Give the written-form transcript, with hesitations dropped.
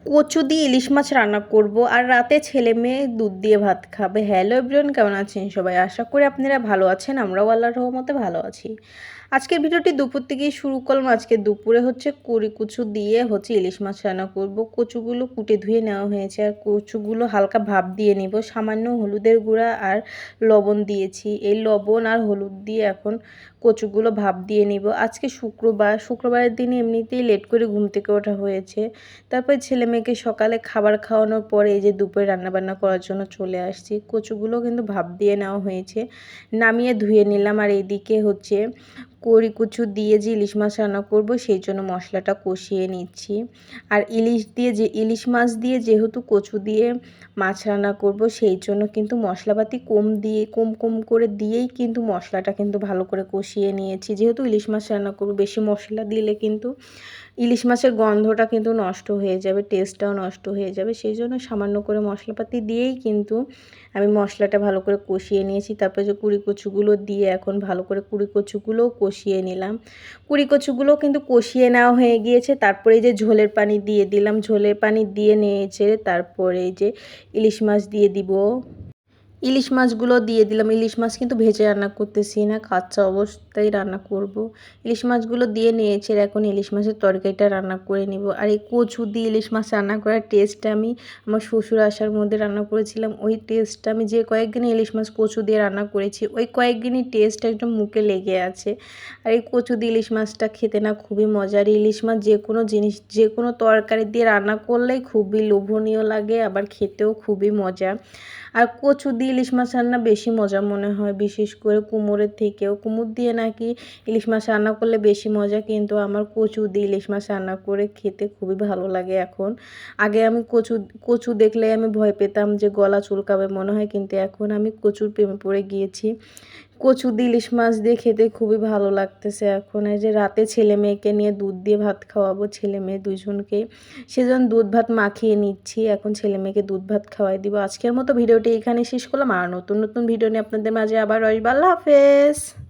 কচু দিয়ে ইলিশ মাছ রান্না করব আর রাতে ছেলে মেয়ে দুধ দিয়ে ভাত খাবে। হ্যালো এভরিওয়ান, কেমন আছেন সবাই? আশা করি আপনারা ভালো আছেন, আমরাও আল্লাহর রহমতে ভালো আছি। আজকের ভিডিওটি দুপুর থেকেই শুরু করলাম। আজকে দুপুরে কচু দিয়ে ইলিশ মাছ রান্না করব। কচুগুলো কুটে ধুয়ে নেওয়া হয়েছে আর কচুগুলো হালকা ভাপ দিয়ে নিব। সামান্য হলুদের গুঁড়া আর লবণ দিয়েছি। এই লবণ আর হলুদ দিয়ে এখন কচুগুলো ভাপ দিয়ে নিব। আজকে শুক্রবারের দিনে এমনিতেই লেট করে ঘুম থেকে ওঠা হয়েছে। তারপর ছেলে মেয়েকে সকালে খাবার খাওয়ানোর পরে এই যে দুপুরে রান্নাবান্না করার জন্য চলে আসছি। কচুগুলো কিন্তু ভাপ দিয়ে নেওয়া হয়েছে, নামিয়ে ধুয়ে নিলাম। আর এইদিকে কচু দিয়ে যে ইলিশ মাছ রান্না করব সেই জন্য মশলাটা কষিয়ে নিচ্ছি। আর ইলিশ মাছ দিয়ে যেহেতু কচু দিয়ে মাছ রান্না করব সেই জন্য কিন্তু মশলাপাতি কম কম করে দিয়েই কিন্তু মশলাটা কিন্তু ভালো করে কষিয়ে নিয়েছি। যেহেতু ইলিশ মাছ রান্না করব, বেশি মশলা দিলে কিন্তু ইলিশ মাছের গন্ধটা কিন্তু নষ্ট হয়ে যাবে, টেস্টটাও নষ্ট হয়ে যাবে। সেই জন্য সামান্য করে মশলাপাতি দিয়েই কিন্তু আমি মশলাটা ভালো করে কষিয়ে নিয়েছি। তারপরে যে কচুগুলো দিয়ে এখন ভালো করে কচুগুলোও কষিয়ে নিলাম। কচুগুলো কিন্তু কষিয়ে নেওয়া হয়ে গিয়েছে। তারপরে এই যে ঝোলের পানি দিয়ে দিলাম। ঝোলের পানি দিয়ে নিয়েছে, তারপরে এই যে ইলিশ মাছ দিয়ে দিব। ইলিশ মাছগুলো দিয়ে দিলাম। ইলিশ মাছ কিন্তু ভেজে রান্না করতেছি না, কাঁচা অবস্থায় রান্না করব। ইলিশ মাছগুলো দিয়ে নিয়েছে, এখন ইলিশ মাছের তরকারিটা রান্না করে নিব। আর এই কচু দিয়ে ইলিশ মাছ রান্না করার টেস্টটা আমি আমার শ্বশুর আসার মধ্যে রান্না করেছিলাম। ওই টেস্টটা আমি যে কয়েকদিনে ইলিশ মাছ কচু দিয়ে রান্না করেছি, ওই কয়েকদিনই টেস্ট একদম মুখে লেগে আছে। আর এই কচু দিয়ে ইলিশ মাছটা খেতে না খুবই মজার। ইলিশ মাছ যে কোনো তরকারি দিয়ে রান্না করলেই খুবই লোভনীয় লাগে, আবার খেতেও খুবই মজা। আর কচু দিয়ে ইলিশ মাছ রান্না বেশি মজা মনে হয়, বিশেষ করে কুমড়োর থেকেও। কুমড়ো দিয়ে নাকি ইলিশ মাছ রান্না করলে বেশি মজা, কিন্তু আমার কচু দিয়ে ইলিশ মাছ রান্না করে খেতে খুবই ভালো লাগে এখন। আগে আমি কচু দেখলে আমি ভয় পেতাম যে গলা চুলকাবে মনে হয়, কিন্তু এখন আমি কচুর প্রেমে পড়ে গিয়েছি। কচু দিয়ে ইলিশ মাছ দিয়ে খেতে খুবই ভালো লাগতেছে এখন। এই যে রাতে ছেলে মেয়েকে নিয়ে দুধ দিয়ে ভাত খাওয়াবো, ছেলে মেয়ে দুজনকে, সেজন্য দুধ ভাত মাখিয়ে নিচ্ছি। এখন ছেলে মেয়েকে দুধ ভাত খাওয়াই দিব। আজকের মতো ভিডিওটি এখানে শেষ করলাম। আর নতুন নতুন ভিডিও নিয়ে আপনাদের মাঝে আবার আসবো। আল্লাহ হাফেজ।